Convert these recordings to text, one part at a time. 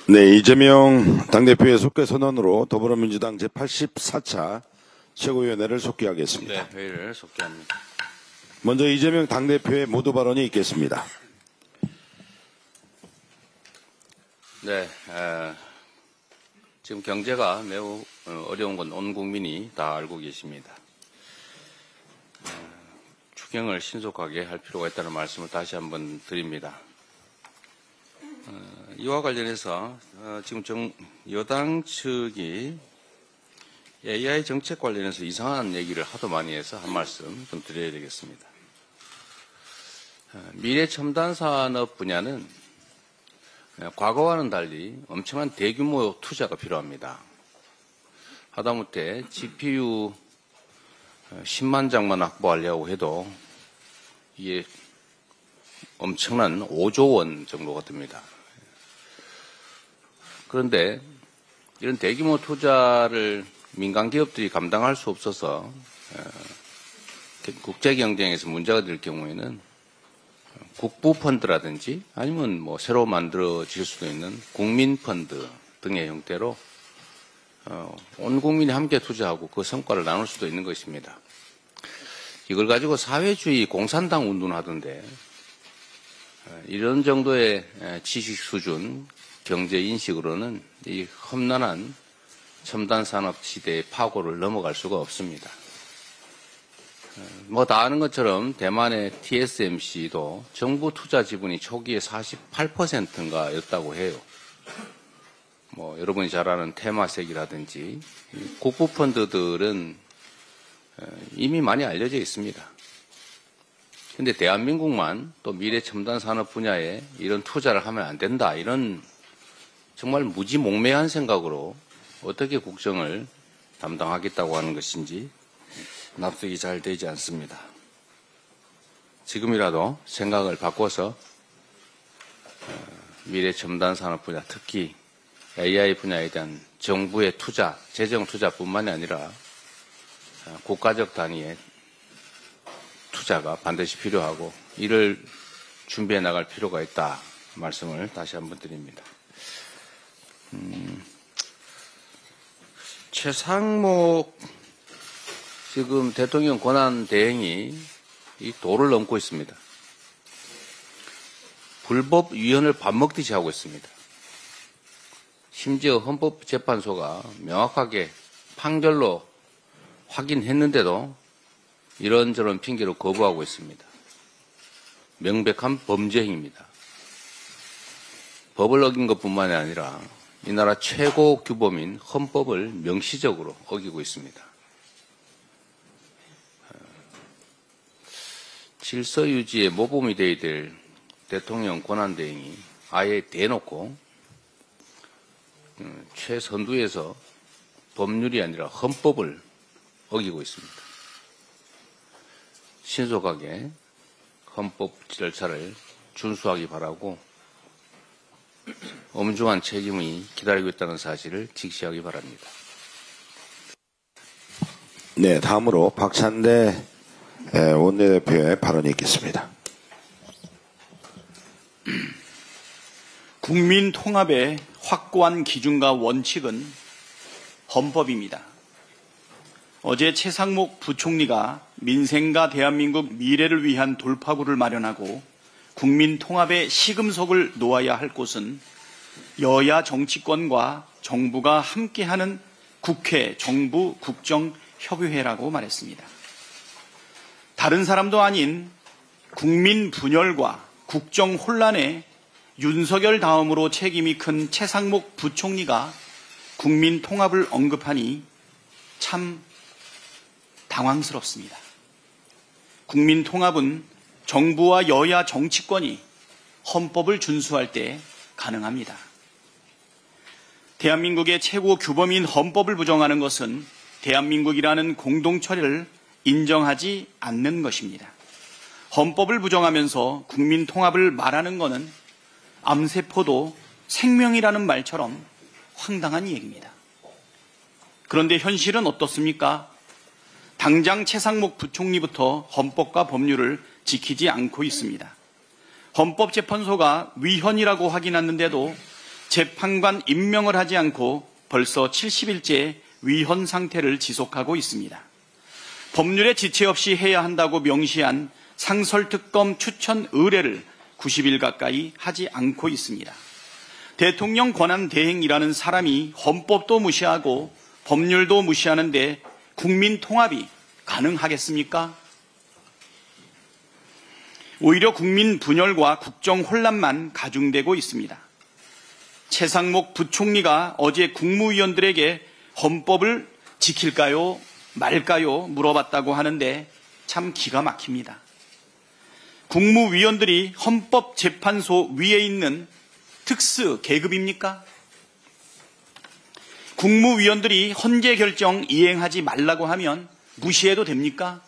네, 이재명 당대표의 속개 선언으로 더불어민주당 제84차 최고위원회를 속기하겠습니다. 네, 회의를 속기합니다. 먼저 이재명 당대표의 모두 발언이 있겠습니다. 네, 지금 경제가 매우 어려운 건 온 국민이 다 알고 계십니다. 추경을 신속하게 할 필요가 있다는 말씀을 다시 한번 드립니다. 이와 관련해서 지금 여당 측이 AI 정책 관련해서 이상한 얘기를 하도 많이 해서 한 말씀 좀 드려야 되겠습니다. 미래첨단산업 분야는 과거와는 달리 엄청난 대규모 투자가 필요합니다. 하다못해 GPU 10만 장만 확보하려고 해도 이게 엄청난 5조 원 정도가 듭니다. 그런데 이런 대규모 투자를 민간 기업들이 감당할 수 없어서 국제 경쟁에서 문제가 될 경우에는 국부 펀드라든지 아니면 뭐 새로 만들어질 수도 있는 국민 펀드 등의 형태로 온 국민이 함께 투자하고 그 성과를 나눌 수도 있는 것입니다. 이걸 가지고 사회주의 공산당 운동을 하던데 이런 정도의 지식 수준, 경제 인식으로는 이 험난한 첨단 산업 시대의 파고를 넘어갈 수가 없습니다. 뭐 다 아는 것처럼 대만의 TSMC도 정부 투자 지분이 초기에 48%인가 였다고 해요. 뭐 여러분이 잘 아는 테마색이라든지 국부 펀드들은 이미 많이 알려져 있습니다. 근데 대한민국만 또 미래 첨단 산업 분야에 이런 투자를 하면 안 된다. 이런 정말 무지몽매한 생각으로 어떻게 국정을 담당하겠다고 하는 것인지 납득이 잘 되지 않습니다. 지금이라도 생각을 바꿔서 미래 첨단 산업 분야, 특히 AI 분야에 대한 정부의 투자, 재정 투자뿐만이 아니라 국가적 단위의 투자가 반드시 필요하고 이를 준비해 나갈 필요가 있다 말씀을 다시 한번 드립니다. 최상목 지금 대통령 권한 대행이 이 도를 넘고 있습니다. 불법 위헌을 밥 먹듯이 하고 있습니다. 심지어 헌법재판소가 명확하게 판결로 확인했는데도 이런저런 핑계로 거부하고 있습니다. 명백한 범죄 행위입니다. 법을 어긴 것뿐만이 아니라 이 나라 최고 규범인 헌법을 명시적으로 어기고 있습니다. 질서 유지에 모범이 되어야 될 대통령 권한대행이 아예 대놓고 최선두에서 법률이 아니라 헌법을 어기고 있습니다. 신속하게 헌법 절차를 준수하기 바라고 엄중한 책임이 기다리고 있다는 사실을 직시하기 바랍니다. 네, 다음으로 박찬대 원내대표의 발언이 있겠습니다. 국민 통합의 확고한 기준과 원칙은 헌법입니다. 어제 최상목 부총리가 민생과 대한민국 미래를 위한 돌파구를 마련하고 국민 통합의 시금석을 놓아야 할 곳은 여야 정치권과 정부가 함께하는 국회, 정부, 국정협의회라고 말했습니다. 다른 사람도 아닌 국민 분열과 국정 혼란에 윤석열 다음으로 책임이 큰 최상목 부총리가 국민 통합을 언급하니 참 당황스럽습니다. 국민 통합은 정부와 여야 정치권이 헌법을 준수할 때 가능합니다. 대한민국의 최고 규범인 헌법을 부정하는 것은 대한민국이라는 공동체를 인정하지 않는 것입니다. 헌법을 부정하면서 국민 통합을 말하는 것은 암세포도 생명이라는 말처럼 황당한 얘기입니다. 그런데 현실은 어떻습니까? 당장 최상목 부총리부터 헌법과 법률을 지키지 않고 있습니다. 헌법재판소가 위헌이라고 확인했는데도 재판관 임명을 하지 않고 벌써 70일째 위헌 상태를 지속하고 있습니다. 법률에 지체 없이 해야 한다고 명시한 상설특검 추천 의뢰를 90일 가까이 하지 않고 있습니다. 대통령 권한 대행이라는 사람이 헌법도 무시하고 법률도 무시하는데 국민 통합이 가능하겠습니까? 오히려 국민 분열과 국정 혼란만 가중되고 있습니다. 최상목 부총리가 어제 국무위원들에게 헌법을 지킬까요 말까요 물어봤다고 하는데 참 기가 막힙니다. 국무위원들이 헌법재판소 위에 있는 특수 계급입니까? 국무위원들이 헌재 결정 이행하지 말라고 하면 무시해도 됩니까?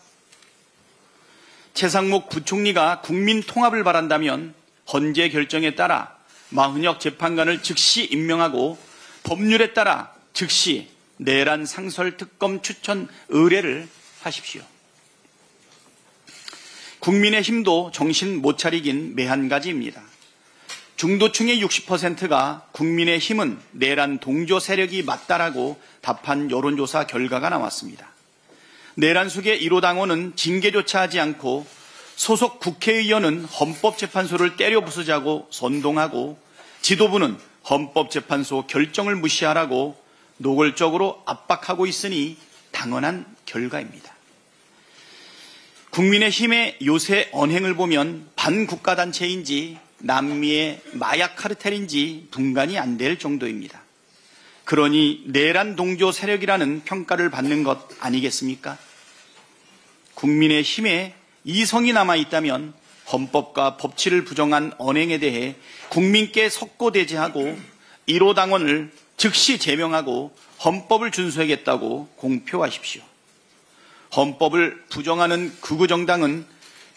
최상목 부총리가 국민 통합을 바란다면 헌재 결정에 따라 마흔역 재판관을 즉시 임명하고 법률에 따라 즉시 내란 상설 특검 추천 의뢰를 하십시오. 국민의힘도 정신 못 차리긴 매한가지입니다. 중도층의 60%가 국민의힘은 내란 동조 세력이 맞다라고 답한 여론조사 결과가 나왔습니다. 내란 속의 1호 당원은 징계조차 하지 않고 소속 국회의원은 헌법재판소를 때려 부수자고 선동하고 지도부는 헌법재판소 결정을 무시하라고 노골적으로 압박하고 있으니 당연한 결과입니다. 국민의힘의 요새 언행을 보면 반국가단체인지 남미의 마약 카르텔인지 분간이 안 될 정도입니다. 그러니 내란 동조 세력이라는 평가를 받는 것 아니겠습니까? 국민의힘에 이성이 남아있다면 헌법과 법치를 부정한 언행에 대해 국민께 석고대죄하고 1호 당원을 즉시 제명하고 헌법을 준수하겠다고 공표하십시오. 헌법을 부정하는 극우 정당은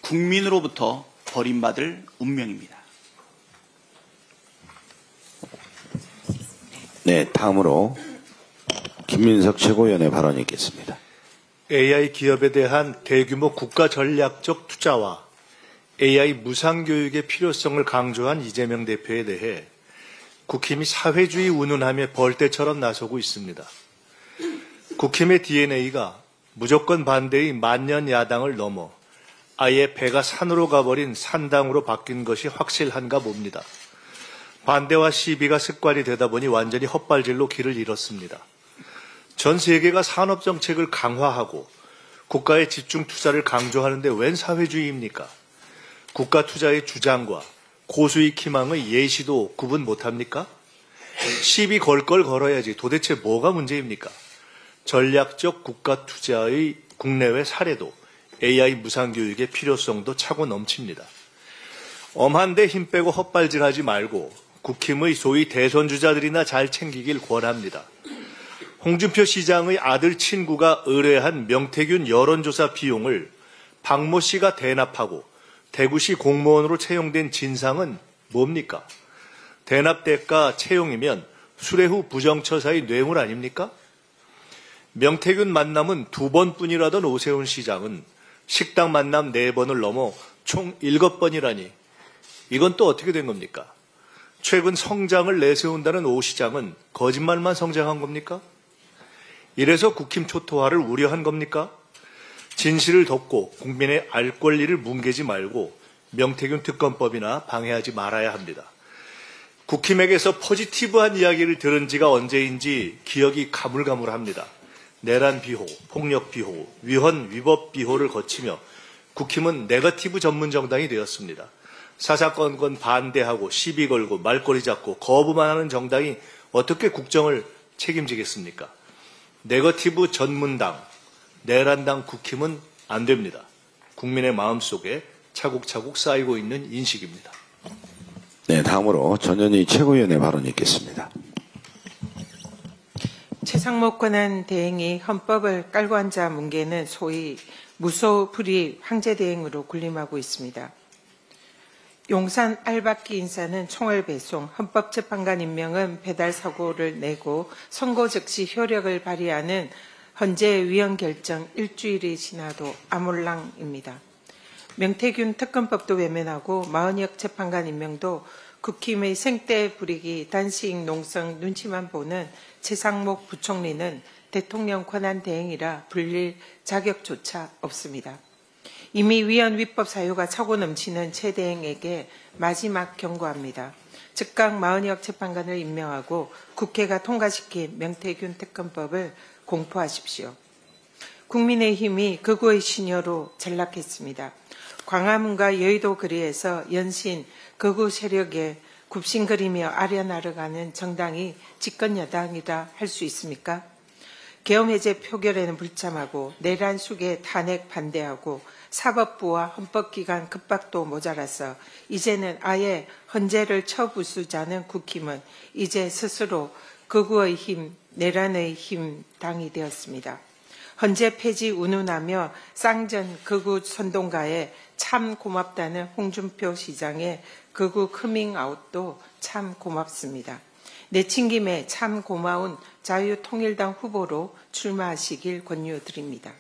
국민으로부터 버림받을 운명입니다. 네, 다음으로 김민석 최고위원의 발언이 있겠습니다. AI 기업에 대한 대규모 국가 전략적 투자와 AI 무상교육의 필요성을 강조한 이재명 대표에 대해 국힘이 사회주의 운운함에 벌떼처럼 나서고 있습니다. 국힘의 DNA가 무조건 반대의 만년 야당을 넘어 아예 배가 산으로 가버린 산당으로 바뀐 것이 확실한가 봅니다. 반대와 시비가 습관이 되다 보니 완전히 헛발질로 길을 잃었습니다. 전 세계가 산업정책을 강화하고 국가의 집중 투자를 강조하는데 웬 사회주의입니까? 국가 투자의 주장과 고수익 희망의 예시도 구분 못합니까? 시비 걸걸 걸어야지 도대체 뭐가 문제입니까? 전략적 국가 투자의 국내외 사례도 AI 무상교육의 필요성도 차고 넘칩니다. 엄한데 힘 빼고 헛발질하지 말고 국힘의 소위 대선주자들이나 잘 챙기길 권합니다. 홍준표 시장의 아들 친구가 의뢰한 명태균 여론조사 비용을 박모 씨가 대납하고 대구시 공무원으로 채용된 진상은 뭡니까? 대납 대가 채용이면 수뢰 후 부정처사의 뇌물 아닙니까? 명태균 만남은 2번뿐이라던 오세훈 시장은 식당 만남 4번을 넘어 총 7번이라니 이건 또 어떻게 된 겁니까? 최근 성장을 내세운다는 오 시장은 거짓말만 성장한 겁니까? 이래서 국힘 초토화를 우려한 겁니까? 진실을 덮고 국민의 알 권리를 뭉개지 말고 명태균 특검법이나 방해하지 말아야 합니다. 국힘에게서 포지티브한 이야기를 들은 지가 언제인지 기억이 가물가물합니다. 내란 비호, 폭력 비호, 위헌, 위법 비호를 거치며 국힘은 네거티브 전문 정당이 되었습니다. 사사건건 반대하고 시비 걸고 말꼬리 잡고 거부만 하는 정당이 어떻게 국정을 책임지겠습니까? 네거티브 전문당, 내란당 국힘은 안 됩니다. 국민의 마음속에 차곡차곡 쌓이고 있는 인식입니다. 네, 다음으로 전현희 최고위원의 발언이 있겠습니다. 최상목 권한 대행이 헌법을 깔고 앉아 뭉개는 소위 무소불위 황제 대행으로 군림하고 있습니다. 용산 알박기 인사는 총을 배송, 헌법재판관 임명은 배달 사고를 내고 선고 즉시 효력을 발휘하는 헌재 위헌 결정 일주일이 지나도 아몰랑입니다. 명태균 특검법도 외면하고 마은혁 재판관 임명도 국힘의 생떼 부리기 단식 농성 눈치만 보는 최상목 부총리는 대통령 권한 대행이라 불릴 자격조차 없습니다. 이미 위헌 위법 사유가 차고 넘치는 최 대행에게 마지막 경고합니다. 즉각 마은혁 재판관을 임명하고 국회가 통과시킨 명태균 특검법을 공포하십시오. 국민의힘이 극우의 신여로 전락했습니다. 광화문과 여의도 거리에서 연신 극우 세력에 굽신거리며 아련하러가는 정당이 집권 여당이라 할 수 있습니까? 계엄 해제 표결에는 불참하고 내란 수계 탄핵 반대하고 사법부와 헌법기관 급박도 모자라서 이제는 아예 헌재를 쳐부수자는 국힘은 이제 스스로 극우의 힘, 내란의 힘 당이 되었습니다. 헌재 폐지 운운하며 쌍전 극우 선동가에 참 고맙다는 홍준표 시장의 극우 커밍아웃도 참 고맙습니다. 내친김에 참 고마운 자유통일당 후보로 출마하시길 권유드립니다.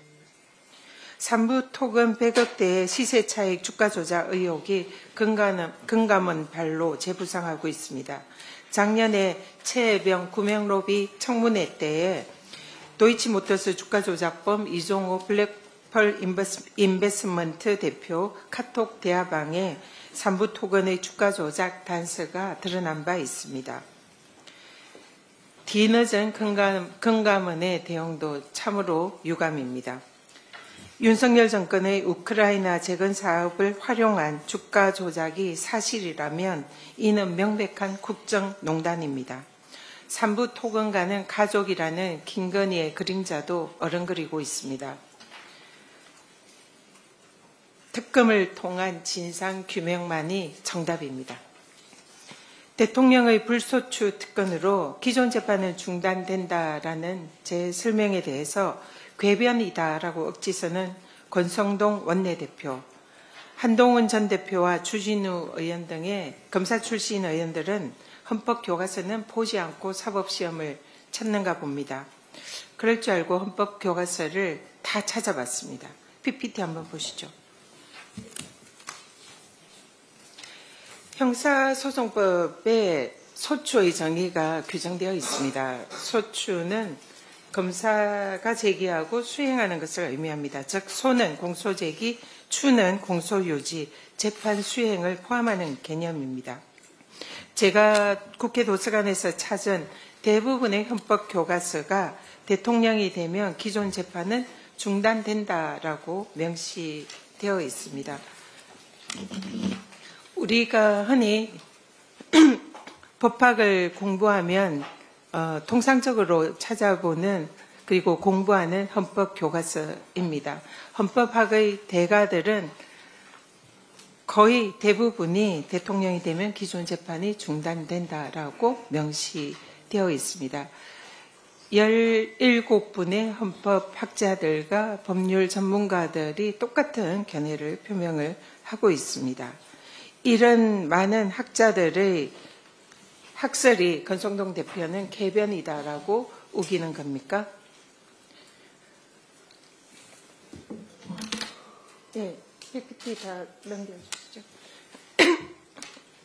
삼부 토건 100억대의 시세차익 주가 조작 의혹이 금감원 발로 재부상하고 있습니다. 작년에 최혜병 구명로비 청문회 때에 도이치모터스 주가 조작범 이종호 블랙펄 인베스먼트 대표 카톡 대화방에 삼부 토건의 주가 조작 단서가 드러난 바 있습니다. 뒤늦은 금감원의 대응도 참으로 유감입니다. 윤석열 정권의 우크라이나 재건 사업을 활용한 주가 조작이 사실이라면 이는 명백한 국정농단입니다. 삼부 토건가는 가족이라는 김건희의 그림자도 어른거리고 있습니다. 특검을 통한 진상 규명만이 정답입니다. 대통령의 불소추 특권으로 기존 재판은 중단된다라는 제 설명에 대해서 궤변이다라고 억지서는 권성동 원내대표, 한동훈 전 대표와 주진우 의원 등의 검사 출신 의원들은 헌법교과서는 보지 않고 사법시험을 찾는가 봅니다. 그럴 줄 알고 헌법교과서를 다 찾아봤습니다. PPT 한번 보시죠. 형사소송법에 소추의 정의가 규정되어 있습니다. 소추는 검사가 제기하고 수행하는 것을 의미합니다. 즉 소는 공소제기, 추는 공소유지, 재판 수행을 포함하는 개념입니다. 제가 국회 도서관에서 찾은 대부분의 헌법교과서가 대통령이 되면 기존 재판은 중단된다라고 명시되어 있습니다. 우리가 흔히 법학을 공부하면 통상적으로 찾아보는 그리고 공부하는 헌법교과서입니다. 헌법학의 대가들은 거의 대부분이 대통령이 되면 기존 재판이 중단된다라고 명시되어 있습니다. 17분의 헌법학자들과 법률 전문가들이 똑같은 견해를 표명을 하고 있습니다. 이런 많은 학자들의 학설이 권성동 대표는 궤변이다라고 우기는 겁니까? 네, PPT 다 넘겨주시죠.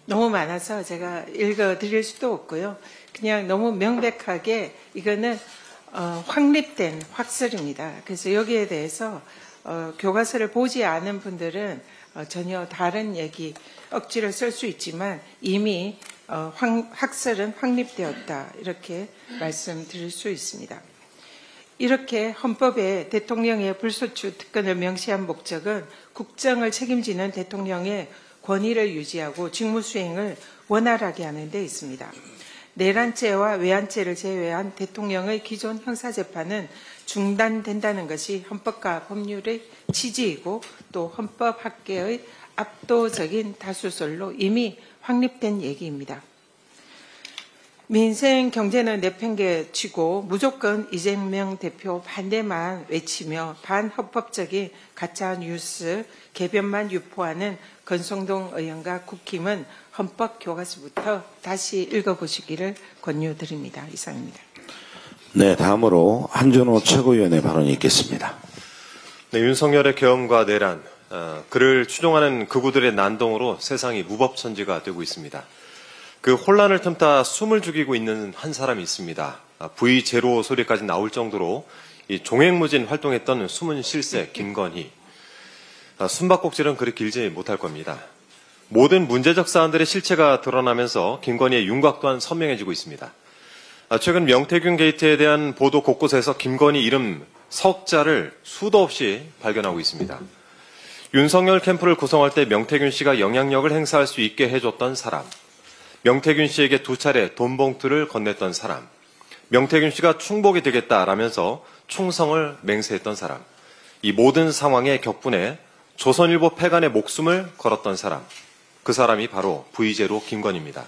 너무 많아서 제가 읽어드릴 수도 없고요. 그냥 너무 명백하게 이거는 확립된 확설입니다. 그래서 여기에 대해서 교과서를 보지 않은 분들은 전혀 다른 얘기, 억지를 쓸 수 있지만 이미 학설은 확립되었다 이렇게 말씀드릴 수 있습니다. 이렇게 헌법에 대통령의 불소추 특권을 명시한 목적은 국정을 책임지는 대통령의 권위를 유지하고 직무수행을 원활하게 하는 데 있습니다. 내란죄와 외환죄를 제외한 대통령의 기존 형사재판은 중단된다는 것이 헌법과 법률의 취지이고 또 헌법학계의 압도적인 다수설로 이미 확립된 얘기입니다. 민생 경제는 내팽개치고 무조건 이재명 대표 반대만 외치며 반헌법적인 가짜 뉴스 개변만 유포하는 권성동 의원과 국힘은 헌법 교과서부터 다시 읽어보시기를 권유드립니다. 이상입니다. 네, 다음으로 한준호 최고위원의 발언이 있겠습니다. 네, 윤석열의 계엄과 내란, 그를 추종하는 극우들의 난동으로 세상이 무법천지가 되고 있습니다. 그 혼란을 틈타 숨을 죽이고 있는 한 사람이 있습니다. V0 소리까지 나올 정도로 이 종횡무진 활동했던 숨은 실세 김건희. 숨바꼭질은 그리 길지 못할 겁니다. 모든 문제적 사안들의 실체가 드러나면서 김건희의 윤곽 또한 선명해지고 있습니다. 최근 명태균 게이트에 대한 보도 곳곳에서 김건희 이름 석자를 수도 없이 발견하고 있습니다. 윤석열 캠프를 구성할 때 명태균 씨가 영향력을 행사할 수 있게 해줬던 사람, 명태균 씨에게 2차례 돈 봉투를 건넸던 사람, 명태균 씨가 충복이 되겠다라면서 충성을 맹세했던 사람, 이 모든 상황의 격분에 조선일보 패간의 목숨을 걸었던 사람, 그 사람이 바로 V0 김건희입니다.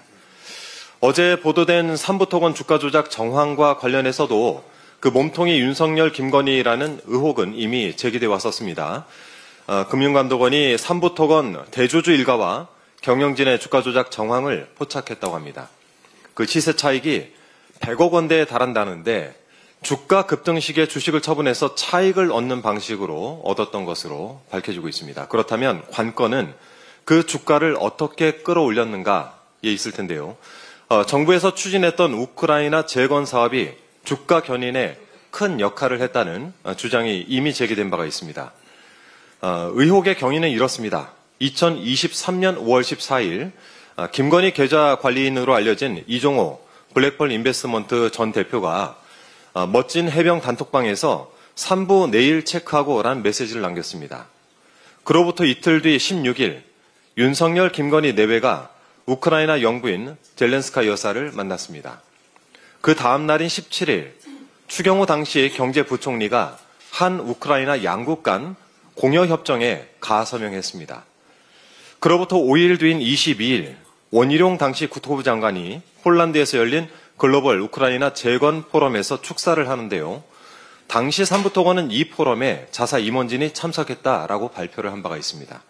어제 보도된 삼부토건 주가 조작 정황과 관련해서도 그 몸통이 윤석열 김건희라는 의혹은 이미 제기돼 왔었습니다. 금융감독원이 삼부토건 대주주 일가와 경영진의 주가 조작 정황을 포착했다고 합니다. 그 시세 차익이 100억 원대에 달한다는데 주가 급등 시기에 주식을 처분해서 차익을 얻는 방식으로 얻었던 것으로 밝혀지고 있습니다. 그렇다면 관건은 그 주가를 어떻게 끌어올렸는가에 있을 텐데요. 정부에서 추진했던 우크라이나 재건 사업이 주가 견인에 큰 역할을 했다는 주장이 이미 제기된 바가 있습니다. 의혹의 경위는 이렇습니다. 2023년 5월 14일 김건희 계좌 관리인으로 알려진 이종호 블랙펄 인베스트먼트 전 대표가 멋진 해병 단톡방에서 3부 내일 체크하고 라는 메시지를 남겼습니다. 그로부터 이틀 뒤 16일 윤석열 김건희 내외가 우크라이나 영부인 젤렌스카 여사를 만났습니다. 그 다음 날인 17일 추경호 당시 경제부총리가 한 우크라이나 양국 간 공여협정에 가서명했습니다. 그로부터 5일 뒤인 22일 원희룡 당시 국토부 장관이 폴란드에서 열린 글로벌 우크라이나 재건 포럼에서 축사를 하는데요. 당시 삼부토건은 이 포럼에 자사 임원진이 참석했다라고 발표를 한 바가 있습니다.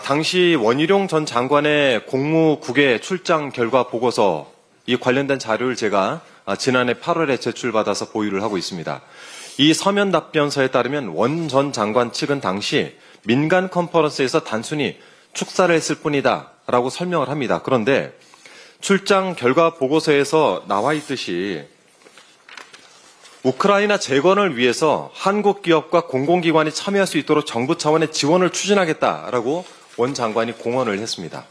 당시 원희룡 전 장관의 공무국외 출장 결과 보고서 이 관련된 자료를 제가 지난해 8월에 제출받아서 보유를 하고 있습니다. 이 서면 답변서에 따르면 원 전 장관 측은 당시 민간 컨퍼런스에서 단순히 축사를 했을 뿐이다 라고 설명을 합니다. 그런데 출장 결과 보고서에서 나와 있듯이 우크라이나 재건을 위해서 한국 기업과 공공기관이 참여할 수 있도록 정부 차원의 지원을 추진하겠다라고 원 장관이 공언을 했습니다.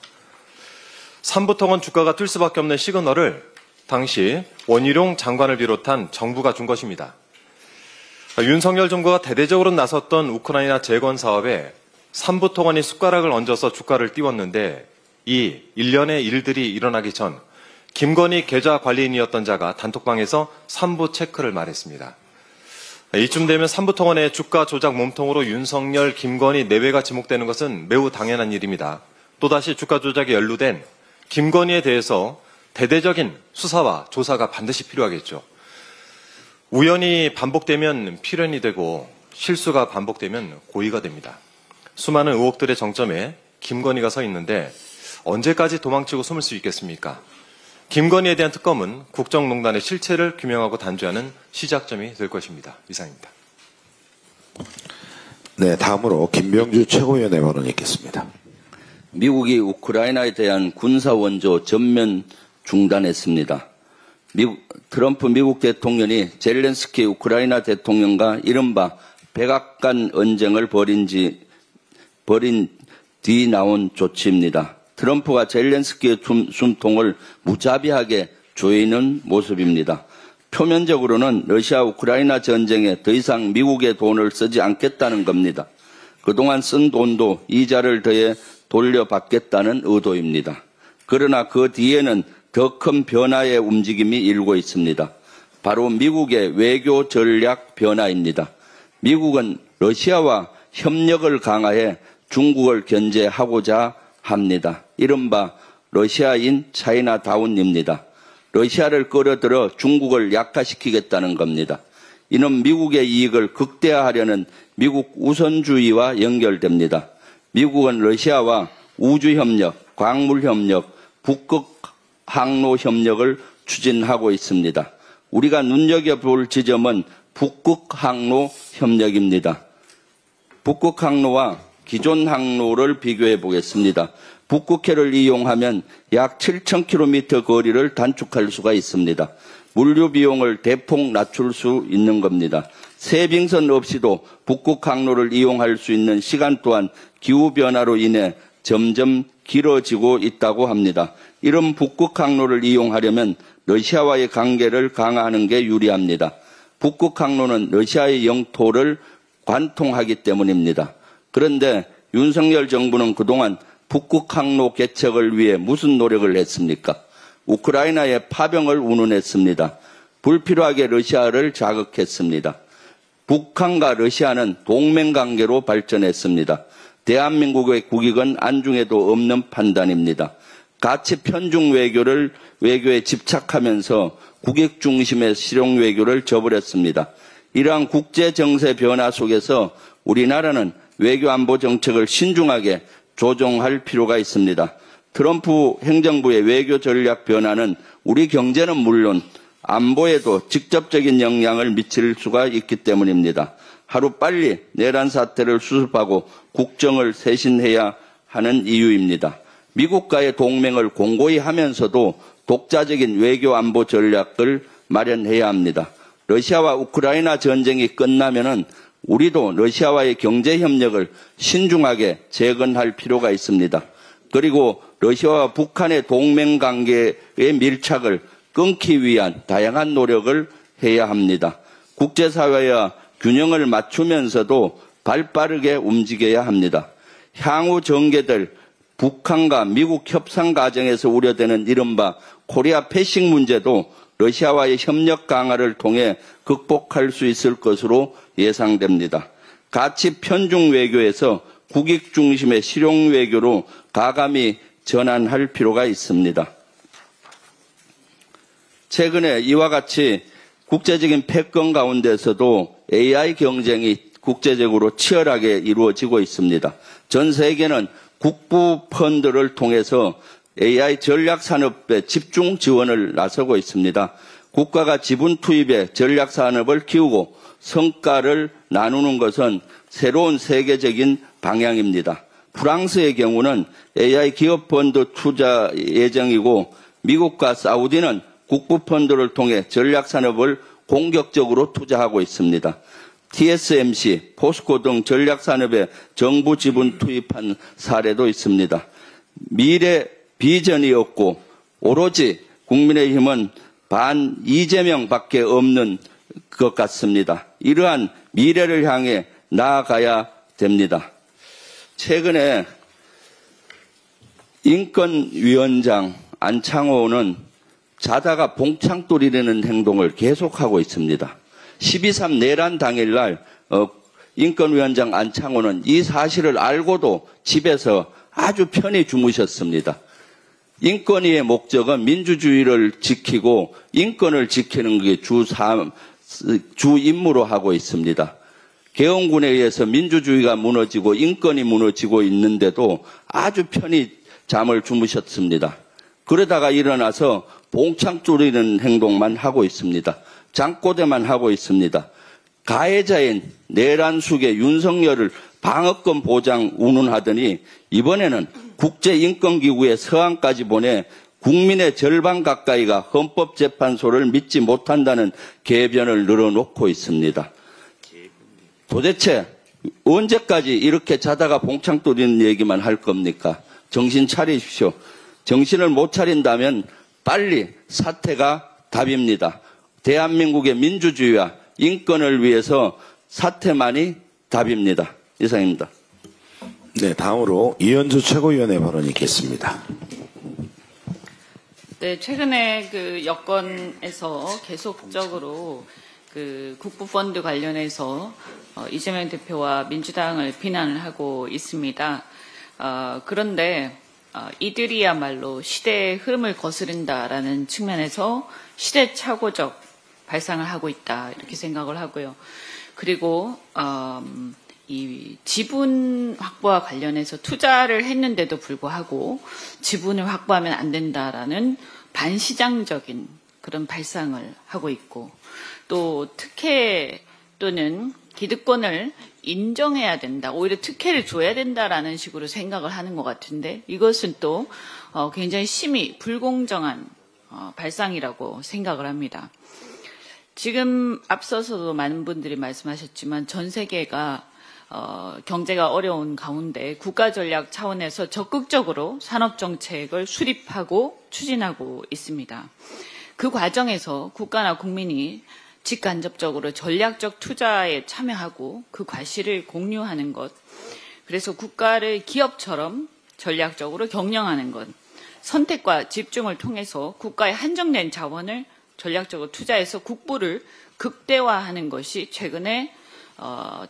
삼부토건 주가가 뛸 수밖에 없는 시그널을 당시 원희룡 장관을 비롯한 정부가 준 것입니다. 윤석열 정부가 대대적으로 나섰던 우크라이나 재건 사업에 삼부토건이 숟가락을 얹어서 주가를 띄웠는데 이 일련의 일들이 일어나기 전 김건희 계좌 관리인이었던 자가 단톡방에서 3부 체크를 말했습니다. 이쯤 되면 삼부토건의 주가 조작 몸통으로 윤석열, 김건희 내외가 지목되는 것은 매우 당연한 일입니다. 또다시 주가 조작에 연루된 김건희에 대해서 대대적인 수사와 조사가 반드시 필요하겠죠. 우연이 반복되면 필연이 되고 실수가 반복되면 고의가 됩니다. 수많은 의혹들의 정점에 김건희가 서 있는데 언제까지 도망치고 숨을 수 있겠습니까? 김건희에 대한 특검은 국정농단의 실체를 규명하고 단죄하는 시작점이 될 것입니다. 이상입니다. 네, 다음으로 김병주 최고위원의 발언이 있겠습니다. 미국이 우크라이나에 대한 군사 원조 전면 중단했습니다. 트럼프 미국 대통령이 젤렌스키 우크라이나 대통령과 이른바 백악관 언쟁을 벌인 뒤 나온 조치입니다. 트럼프가 젤렌스키의 숨통을 무자비하게 조이는 모습입니다. 표면적으로는 러시아 우크라이나 전쟁에 더 이상 미국의 돈을 쓰지 않겠다는 겁니다. 그동안 쓴 돈도 이자를 더해 돌려받겠다는 의도입니다. 그러나 그 뒤에는 더 큰 변화의 움직임이 일고 있습니다. 바로 미국의 외교 전략 변화입니다. 미국은 러시아와 협력을 강화해 중국을 견제하고자 합니다. 이른바 러시아인 차이나다운입니다. 러시아를 끌어들여 중국을 약화시키겠다는 겁니다. 이는 미국의 이익을 극대화하려는 미국 우선주의와 연결됩니다. 미국은 러시아와 우주협력, 광물협력, 북극 항로협력을 추진하고 있습니다. 우리가 눈여겨볼 지점은 북극 항로 협력입니다. 북극 항로와 기존 항로를 비교해 보겠습니다. 북극해를 이용하면 약 7,000km 거리를 단축할 수가 있습니다. 물류 비용을 대폭 낮출 수 있는 겁니다. 세빙선 없이도 북극 항로를 이용할 수 있는 시간 또한 기후변화로 인해 점점 길어지고 있다고 합니다. 이런 북극 항로를 이용하려면 러시아와의 관계를 강화하는 게 유리합니다. 북극 항로는 러시아의 영토를 관통하기 때문입니다. 그런데 윤석열 정부는 그동안 북극 항로 개척을 위해 무슨 노력을 했습니까? 우크라이나의 파병을 운운했습니다. 불필요하게 러시아를 자극했습니다. 북한과 러시아는 동맹관계로 발전했습니다. 대한민국의 국익은 안중에도 없는 판단입니다. 가치 편중 외교에 집착하면서 국익 중심의 실용 외교를 저버렸습니다. 이러한 국제 정세 변화 속에서 우리나라는 외교 안보 정책을 신중하게 조정할 필요가 있습니다. 트럼프 행정부의 외교 전략 변화는 우리 경제는 물론 안보에도 직접적인 영향을 미칠 수가 있기 때문입니다. 하루빨리 내란 사태를 수습하고 국정을 쇄신해야 하는 이유입니다. 미국과의 동맹을 공고히 하면서도 독자적인 외교 안보 전략을 마련해야 합니다. 러시아와 우크라이나 전쟁이 끝나면은 우리도 러시아와의 경제 협력을 신중하게 재건할 필요가 있습니다. 그리고 러시아와 북한의 동맹 관계의 밀착을 끊기 위한 다양한 노력을 해야 합니다. 국제사회와 균형을 맞추면서도 발빠르게 움직여야 합니다. 향후 전개될 북한과 미국 협상 과정에서 우려되는 이른바 코리아 패싱 문제도 러시아와의 협력 강화를 통해 극복할 수 있을 것으로 예상됩니다. 가치 편중 외교에서 국익 중심의 실용 외교로 가감히 전환할 필요가 있습니다. 최근에 이와 같이 국제적인 패권 가운데서도 AI 경쟁이 국제적으로 치열하게 이루어지고 있습니다. 전 세계는 국부 펀드를 통해서 AI 전략 산업에 집중 지원을 나서고 있습니다. 국가가 지분 투입해 전략 산업을 키우고 성과를 나누는 것은 새로운 세계적인 방향입니다. 프랑스의 경우는 AI 기업 펀드 투자 예정이고 미국과 사우디는 국부 펀드를 통해 전략 산업을 공격적으로 투자하고 있습니다. TSMC, 포스코 등 전략 산업에 정부 지분 투입한 사례도 있습니다. 미래 비전이 없고 오로지 국민의힘은 반 이재명밖에 없는 것 같습니다. 이러한 미래를 향해 나아가야 됩니다. 최근에 인권위원장 안창호는 자다가 봉창 뚫리는 행동을 계속하고 있습니다. 12.3 내란 당일날 인권위원장 안창호는 이 사실을 알고도 집에서 아주 편히 주무셨습니다. 인권위의 목적은 민주주의를 지키고 인권을 지키는 게 주 임무로 하고 있습니다. 계엄군에 의해서 민주주의가 무너지고 인권이 무너지고 있는데도 아주 편히 잠을 주무셨습니다. 그러다가 일어나서 봉창 뚫리는 행동만 하고 있습니다. 장꼬대만 하고 있습니다. 가해자인 내란숙의 윤석열을 방어권 보장 운운하더니 이번에는 국제인권기구의 서한까지 보내 국민의 절반 가까이가 헌법재판소를 믿지 못한다는 개변을 늘어놓고 있습니다. 도대체 언제까지 이렇게 자다가 봉창 뚫리는 얘기만 할 겁니까? 정신 차리십시오. 정신을 못 차린다면 빨리 사퇴가 답입니다. 대한민국의 민주주의와 인권을 위해서 사퇴만이 답입니다. 이상입니다. 네, 다음으로 이현주 최고위원의 발언이 있겠습니다. 네, 최근에 그 여권에서 계속적으로 그 국부펀드 관련해서 이재명 대표와 민주당을 비난을 하고 있습니다. 그런데 이들이야말로 시대의 흐름을 거스른다라는 측면에서 시대착오적 발상을 하고 있다 이렇게 생각을 하고요. 그리고 이 지분 확보와 관련해서 투자를 했는데도 불구하고 지분을 확보하면 안 된다라는 반시장적인 그런 발상을 하고 있고 또 특혜 또는 기득권을 인정해야 된다. 오히려 특혜를 줘야 된다라는 식으로 생각을 하는 것 같은데 이것은 또 굉장히 심히 불공정한 발상이라고 생각을 합니다. 지금 앞서서도 많은 분들이 말씀하셨지만 전 세계가 경제가 어려운 가운데 국가전략 차원에서 적극적으로 산업정책을 수립하고 추진하고 있습니다. 그 과정에서 국가나 국민이 직간접적으로 전략적 투자에 참여하고 그 과실을 공유하는 것, 그래서 국가를 기업처럼 전략적으로 경영하는 것, 선택과 집중을 통해서 국가의 한정된 자원을 전략적으로 투자해서 국부를 극대화하는 것이 최근에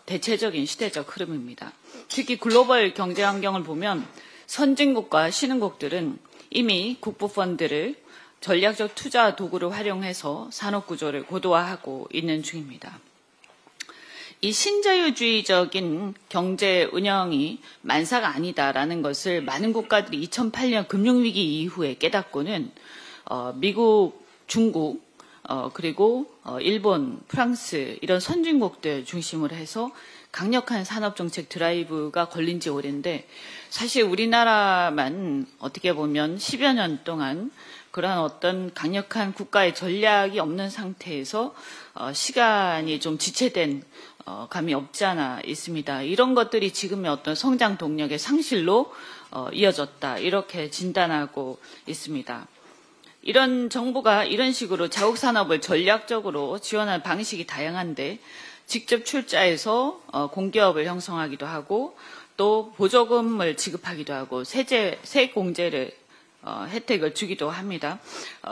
대체적인 시대적 흐름입니다. 특히 글로벌 경제 환경을 보면 선진국과 신흥국들은 이미 국부 펀드를 전략적 투자 도구를 활용해서 산업구조를 고도화하고 있는 중입니다. 이 신자유주의적인 경제 운영이 만사가 아니다라는 것을 많은 국가들이 2008년 금융위기 이후에 깨닫고는 미국, 중국, 그리고 일본, 프랑스 이런 선진국들 중심으로 해서 강력한 산업정책 드라이브가 걸린 지 오랜데 사실 우리나라만 어떻게 보면 10여 년 동안 그러한 어떤 강력한 국가의 전략이 없는 상태에서 시간이 좀 지체된 감이 없지 않아 있습니다. 이런 것들이 지금의 어떤 성장 동력의 상실로 이어졌다 이렇게 진단하고 있습니다. 이런 정부가 이런 식으로 자국산업을 전략적으로 지원하는 방식이 다양한데 직접 출자해서 공기업을 형성하기도 하고 또 보조금을 지급하기도 하고 세공제를 혜택을 주기도 합니다.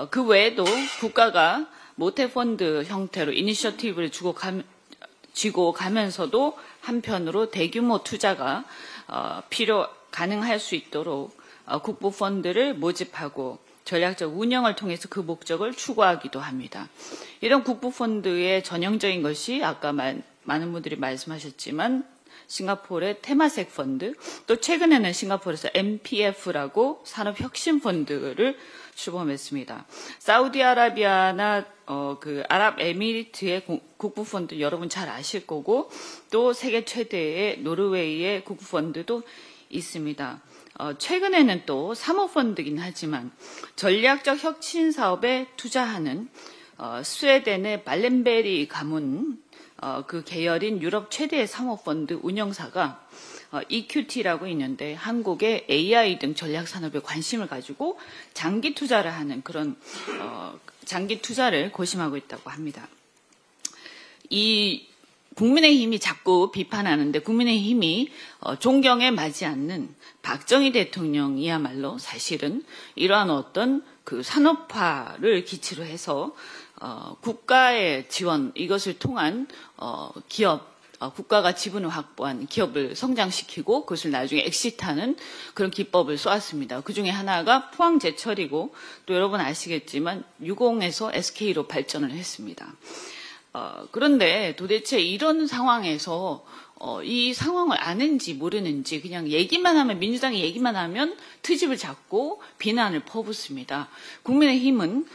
그 외에도 국가가 모태펀드 형태로 이니셔티브를 쥐고 가면서도 한편으로 대규모 투자가 가능할 수 있도록 국부펀드를 모집하고 전략적 운영을 통해서 그 목적을 추구하기도 합니다. 이런 국부펀드의 전형적인 것이 아까 많은 분들이 말씀하셨지만 싱가포르의 테마색 펀드, 또 최근에는 싱가포르에서 MPF라고 산업혁신펀드를 출범했습니다. 사우디아라비아나 그 아랍에미리트의 국부펀드 여러분 잘 아실 거고 또 세계 최대의 노르웨이의 국부펀드도 있습니다. 최근에는 또 사모펀드긴 하지만 전략적 혁신 사업에 투자하는 스웨덴의 발렌베리 가문 그 계열인 유럽 최대의 사모펀드 운영사가 EQT라고 있는데 한국의 AI 등 전략 산업에 관심을 가지고 장기 투자를 하는 그런 장기 투자를 고심하고 있다고 합니다. 이 국민의힘이 자꾸 비판하는데 국민의힘이 존경에 맞지 않는 박정희 대통령이야말로 사실은 이러한 어떤 그 산업화를 기치로 해서 국가의 지원 이것을 통한 기업 국가가 지분을 확보한 기업을 성장시키고 그것을 나중에 엑시트하는 그런 기법을 쏘았습니다. 그중에 하나가 포항제철이고 또 여러분 아시겠지만 유공에서 SK로 발전을 했습니다. 그런데 도대체 이런 상황에서 이 상황을 아는지 모르는지 그냥 얘기만 하면 민주당이 얘기만 하면 트집을 잡고 비난을 퍼붓습니다. 국민의힘은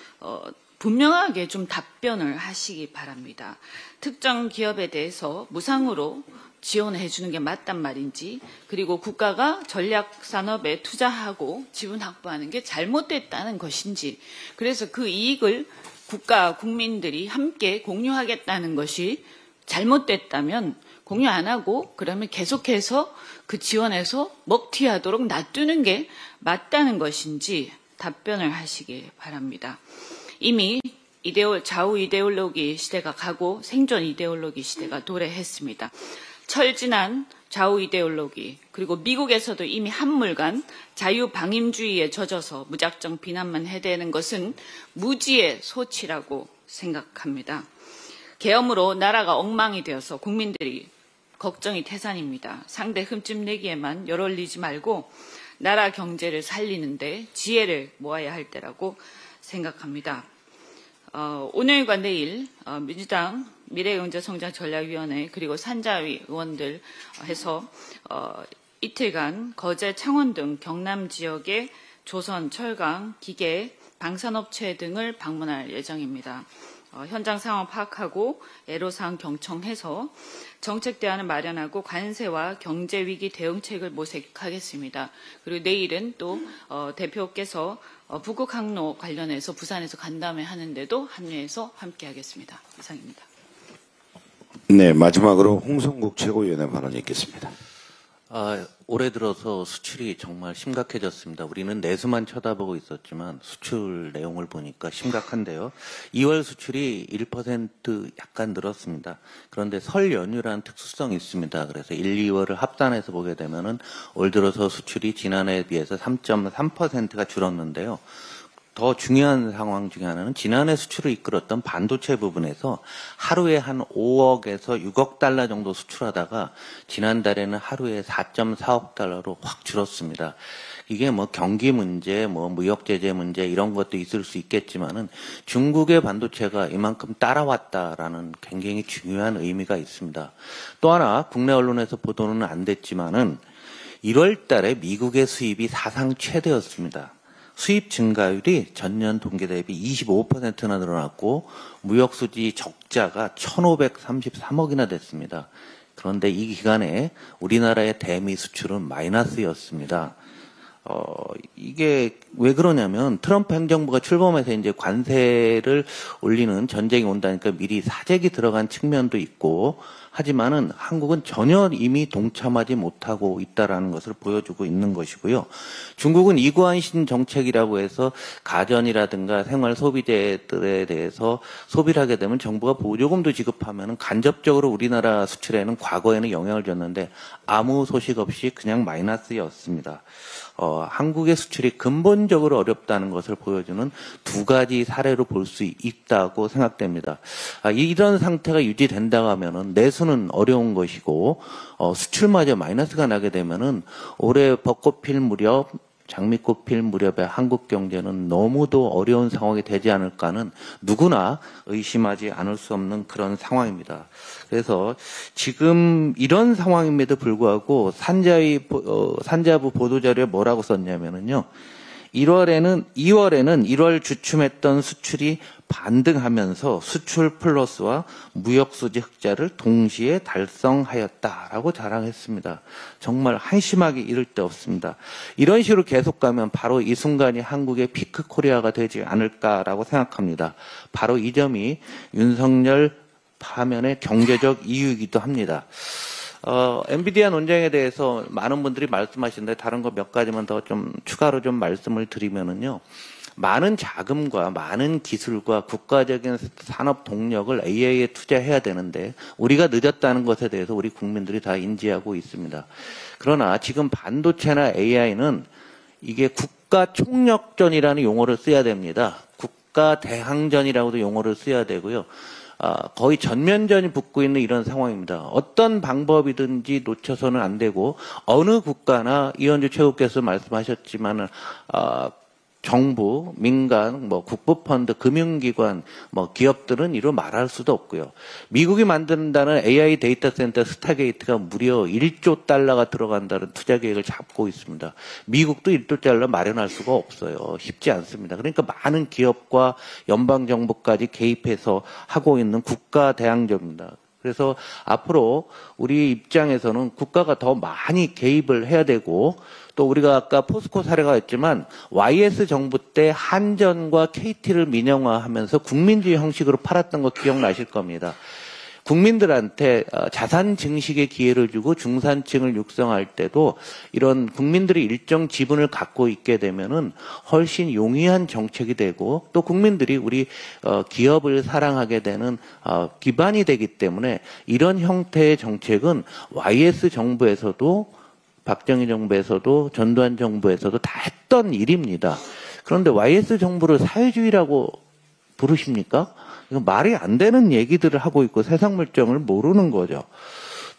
분명하게 좀 답변을 하시기 바랍니다. 특정 기업에 대해서 무상으로 지원해 주는 게 맞단 말인지 그리고 국가가 전략산업에 투자하고 지분 확보하는 게 잘못됐다는 것인지 그래서 그 이익을 국가 국민들이 함께 공유하겠다는 것이 잘못됐다면 공유 안 하고 그러면 계속해서 그 지원에서 먹튀하도록 놔두는 게 맞다는 것인지 답변을 하시기 바랍니다. 이미 좌우 이데올로기 시대가 가고 생존 이데올로기 시대가 도래했습니다. 철진한 좌우 이데올로기 그리고 미국에서도 이미 한물간 자유방임주의에 젖어서 무작정 비난만 해대는 것은 무지의 소치라고 생각합니다. 계엄으로 나라가 엉망이 되어서 국민들이 걱정이 태산입니다. 상대 흠집 내기에만 열 올리지 말고 나라 경제를 살리는데 지혜를 모아야 할 때라고 생각합니다. 오늘과 내일 민주당 미래경제성장전략위원회 그리고 산자위 의원들 해서 이틀간 거제, 창원 등 경남 지역의 조선, 철강, 기계, 방산업체 등을 방문할 예정입니다. 현장 상황 파악하고 애로사항 경청해서 정책 대안을 마련하고 관세와 경제 위기 대응책을 모색하겠습니다. 그리고 내일은 또 대표께서 북극 항로 관련해서 부산에서 간담회 하는데도 합류해서 함께하겠습니다. 이상입니다. 네, 마지막으로 홍성국 최고위원의 발언이 있겠습니다. 올해 들어서 수출이 정말 심각해졌습니다. 우리는 내수만 쳐다보고 있었지만 수출 내용을 보니까 심각한데요. 2월 수출이 1% 약간 늘었습니다. 그런데 설 연휴라는 특수성이 있습니다. 그래서 1, 2월을 합산해서 보게 되면은 올 들어서 수출이 지난해에 비해서 3.3%가 줄었는데요. 더 중요한 상황 중에 하나는 지난해 수출을 이끌었던 반도체 부분에서 하루에 한 5억에서 6억 달러 정도 수출하다가 지난달에는 하루에 4.4억 달러로 확 줄었습니다. 이게 뭐 경기 문제, 뭐 무역 제재 문제 이런 것도 있을 수 있겠지만은 중국의 반도체가 이만큼 따라왔다라는 굉장히 중요한 의미가 있습니다. 또 하나 국내 언론에서 보도는 안 됐지만은 1월 달에 미국의 수입이 사상 최대였습니다. 수입 증가율이 전년 동기 대비 25%나 늘어났고 무역수지 적자가 1,533억이나 됐습니다. 그런데 이 기간에 우리나라의 대미 수출은 마이너스였습니다. 이게 왜 그러냐면 트럼프 행정부가 출범해서 이제 관세를 올리는 전쟁이 온다니까 미리 사재기 들어간 측면도 있고 하지만은 한국은 전혀 이미 동참하지 못하고 있다라는 것을 보여주고 있는 것이고요. 중국은 이구안신 정책이라고 해서 가전이라든가 생활 소비재들에 대해서 소비를 하게 되면 정부가 보조금도 지급하면은 간접적으로 우리나라 수출에는 과거에는 영향을 줬는데 아무 소식 없이 그냥 마이너스였습니다. 한국의 수출이 근본적으로 어렵다는 것을 보여주는 두 가지 사례로 볼 수 있다고 생각됩니다. 이런 상태가 유지된다고 하면은 내수는 어려운 것이고 수출마저 마이너스가 나게 되면은 올해 벚꽃 필 무렵 장미꽃 필 무렵에 한국 경제는 너무도 어려운 상황이 되지 않을까는 누구나 의심하지 않을 수 없는 그런 상황입니다. 그래서 지금 이런 상황임에도 불구하고 산자부 보도자료에 뭐라고 썼냐면은요. 2월에는 주춤했던 수출이 반등하면서 수출 플러스와 무역수지 흑자를 동시에 달성하였다라고 자랑했습니다. 정말 한심하게 이를 데 없습니다. 이런 식으로 계속 가면 바로 이 순간이 한국의 피크 코리아가 되지 않을까라고 생각합니다. 바로 이 점이 윤석열 파면의 경제적 이유이기도 합니다. 엔비디아 논쟁에 대해서 많은 분들이 말씀하시는데 다른 거 몇 가지만 더 좀 추가로 좀 말씀을 드리면은요. 많은 자금과 많은 기술과 국가적인 산업 동력을 AI에 투자해야 되는데 우리가 늦었다는 것에 대해서 우리 국민들이 다 인지하고 있습니다. 그러나 지금 반도체나 AI는 이게 국가 총력전이라는 용어를 써야 됩니다. 국가 대항전이라고도 용어를 써야 되고요. 거의 전면전이 붙고 있는 이런 상황입니다. 어떤 방법이든지 놓쳐서는 안 되고 어느 국가나 이현주 최고께서 말씀하셨지만은 정부, 민간, 국부펀드, 금융기관, 기업들은 이로 말할 수도 없고요. 미국이 만든다는 AI 데이터 센터 스타게이트가 무려 1조 달러가 들어간다는 투자 계획을 잡고 있습니다. 미국도 1조 달러 마련할 수가 없어요. 쉽지 않습니다. 그러니까 많은 기업과 연방정부까지 개입해서 하고 있는 국가 대항전입니다. 그래서 앞으로 우리 입장에서는 국가가 더 많이 개입을 해야 되고 또 우리가 아까 포스코 사례가 있지만 YS 정부 때 한전과 KT를 민영화하면서 국민주의 형식으로 팔았던 거 기억나실 겁니다. 국민들한테 자산 증식의 기회를 주고 중산층을 육성할 때도 이런 국민들이 일정 지분을 갖고 있게 되면은 훨씬 용이한 정책이 되고 또 국민들이 우리 기업을 사랑하게 되는 기반이 되기 때문에 이런 형태의 정책은 YS 정부에서도 박정희 정부에서도 전두환 정부에서도 다 했던 일입니다. 그런데 YS 정부를 사회주의라고 부르십니까? 이거 말이 안 되는 얘기들을 하고 있고 세상 물정을 모르는 거죠.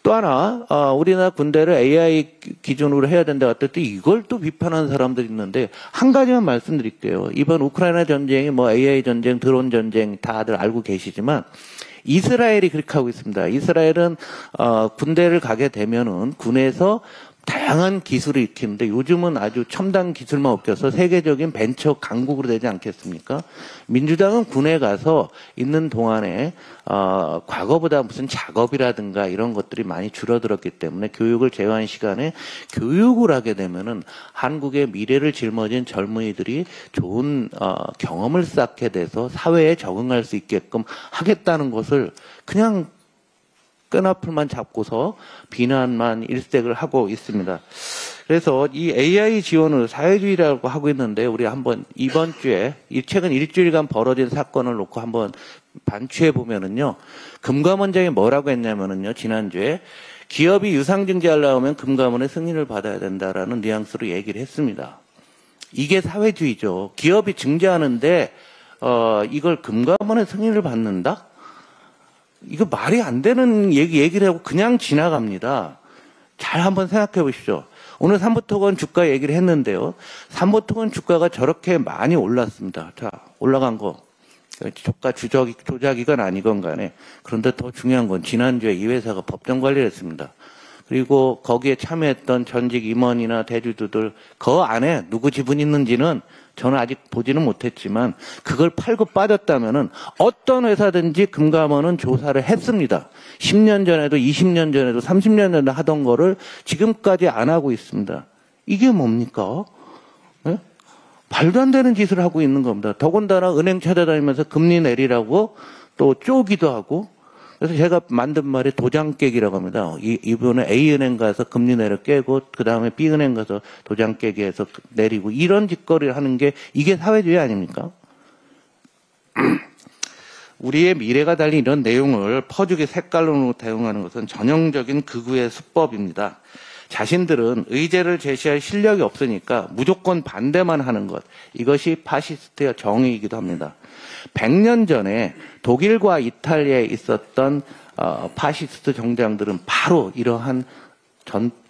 또 하나 우리나라 군대를 AI 기준으로 해야 된다고 했을 때 이걸 또 비판하는 사람들이 있는데 한 가지만 말씀드릴게요. 이번 우크라이나 전쟁이 AI 전쟁, 드론 전쟁 다들 알고 계시지만 이스라엘이 그렇게 하고 있습니다. 이스라엘은 군대를 가게 되면은 군에서 다양한 기술을 익히는데 요즘은 아주 첨단 기술만 없겨서 세계적인 벤처 강국으로 되지 않겠습니까? 민주당은 군에 가서 있는 동안에 과거보다 무슨 작업이라든가 이런 것들이 많이 줄어들었기 때문에 교육을 제어한 시간에 교육을 하게 되면은 한국의 미래를 짊어진 젊은이들이 좋은 경험을 쌓게 돼서 사회에 적응할 수 있게끔 하겠다는 것을 그냥 끈앞을만 잡고서 비난만 일색을 하고 있습니다. 그래서 이 AI 지원을 사회주의라고 하고 있는데 우리 한번 이번 주에 이 최근 일주일간 벌어진 사건을 놓고 한번 반추해 보면은요. 금감원장이 뭐라고 했냐면은요. 지난주에 기업이 유상증자하려면 금감원의 승인을 받아야 된다라는 뉘앙스로 얘기를 했습니다. 이게 사회주의죠. 기업이 증자하는데 이걸 금감원의 승인을 받는다? 이거 말이 안 되는 얘기를 하고 그냥 지나갑니다. 잘 한번 생각해 보십시오. 오늘 삼부토건 주가 얘기를 했는데요. 삼부토건 주가가 저렇게 많이 올랐습니다. 자, 올라간 거. 주가 조작이건 아니건 간에. 그런데 더 중요한 건 지난주에 이 회사가 법정 관리를 했습니다. 그리고 거기에 참여했던 전직 임원이나 대주주들 그 안에 누구 지분이 있는지는 저는 아직 보지는 못했지만 그걸 팔고 빠졌다면은 어떤 회사든지 금감원은 조사를 했습니다. 10년 전에도 20년 전에도 30년 전에 하던 거를 지금까지 안 하고 있습니다. 이게 뭡니까? 네? 말도 안 되는 짓을 하고 있는 겁니다. 더군다나 은행 찾아다니면서 금리 내리라고 또 쪼기도 하고 그래서 제가 만든 말이 도장 깨기라고 합니다. 이번에 A은행 가서 금리 내려 깨고 그 다음에 B은행 가서 도장 깨기 해서 내리고 이런 짓거리를 하는 게 이게 사회주의 아닙니까? 우리의 미래가 달린 이런 내용을 퍼주기 색깔론으로 대응하는 것은 전형적인 극우의 수법입니다. 자신들은 의제를 제시할 실력이 없으니까 무조건 반대만 하는 것. 이것이 파시스트의 정의이기도 합니다. 100년 전에 독일과 이탈리아에 있었던 파시스트 정장들은 바로 이러한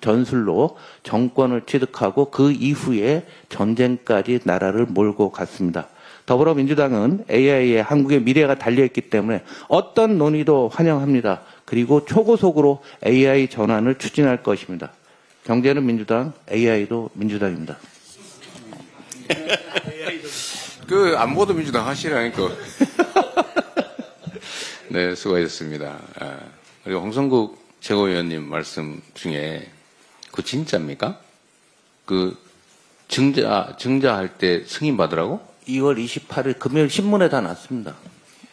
전술로 정권을 취득하고 그 이후에 전쟁까지 나라를 몰고 갔습니다. 더불어민주당은 AI에 한국의 미래가 달려있기 때문에 어떤 논의도 환영합니다. 그리고 초고속으로 AI 전환을 추진할 것입니다. 경제는 민주당, AI도 민주당입니다. 그 안보도 민주당 하시라니까. 네, 수고하셨습니다. 그리고 홍성국 최고위원님 말씀 중에 그 진짜입니까? 그 증자할 때 승인 받으라고? 2월 28일 금요일 신문에 다 났습니다.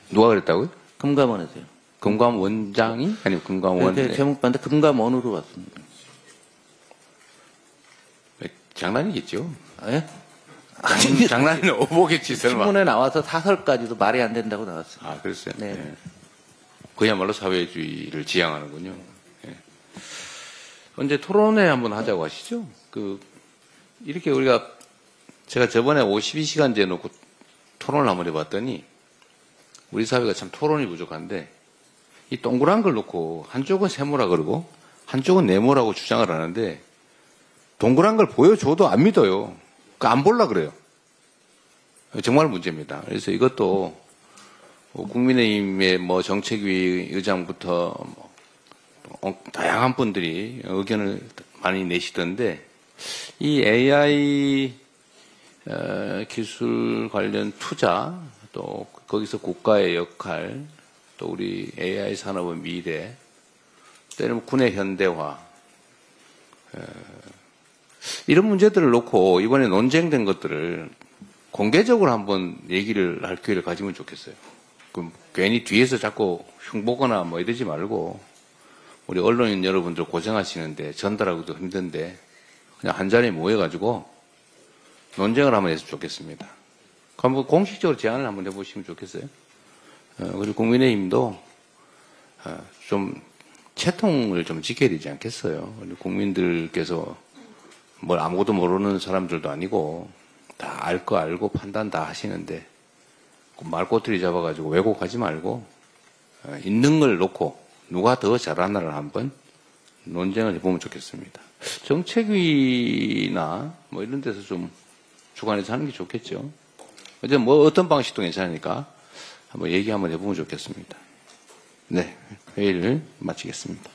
누가 그랬다고요? 금감원에서요. 금감원장이? 아니면 금감원? 네, 제목 봤는데 금감원으로 왔습니다. 장난이겠죠? 예? 장난이 오보겠지, 설마. 신문에 나와서 사설까지도 말이 안 된다고 나왔습니다. 아, 그랬어요? 네. 네. 그야말로 사회주의를 지향하는군요. 네. 언제 토론회 한번 하자고 하시죠? 이렇게 제가 저번에 52시간제 놓고 토론을 한번 해봤더니 우리 사회가 참 토론이 부족한데 이 동그란 걸 놓고 한쪽은 세모라 그러고 한쪽은 네모라고 주장을 하는데 동그란 걸 보여줘도 안 믿어요. 안 볼라 그래요. 정말 문제입니다. 그래서 이것도 국민의힘의 정책위 의장부터 다양한 분들이 의견을 많이 내시던데 이 AI 기술 관련 투자 또 거기서 국가의 역할 또 우리 AI 산업의 미래 때로는 군의 현대화 이런 문제들을 놓고 이번에 논쟁된 것들을 공개적으로 한번 얘기를 할 기회를 가지면 좋겠어요. 그럼 괜히 뒤에서 자꾸 흉보거나 이러지 말고 우리 언론인 여러분들 고생하시는데 전달하기도 힘든데 그냥 한 자리에 모여가지고 논쟁을 한번 했으면 좋겠습니다. 한번 공식적으로 제안을 한번 해보시면 좋겠어요. 그리고 국민의힘도 좀 채통을 좀 지켜야 되지 않겠어요. 국민들께서 뭘 아무것도 모르는 사람들도 아니고 다 알 거 알고 판단 다 하시는데 말꼬투리 잡아가지고 왜곡하지 말고 있는 걸 놓고 누가 더 잘하나를 한번 논쟁을 해보면 좋겠습니다. 정책위나 이런 데서 좀 주관해서 하는 게 좋겠죠. 어제 어떤 방식도 괜찮으니까 한번 얘기 한번 해보면 좋겠습니다. 네, 회의를 마치겠습니다.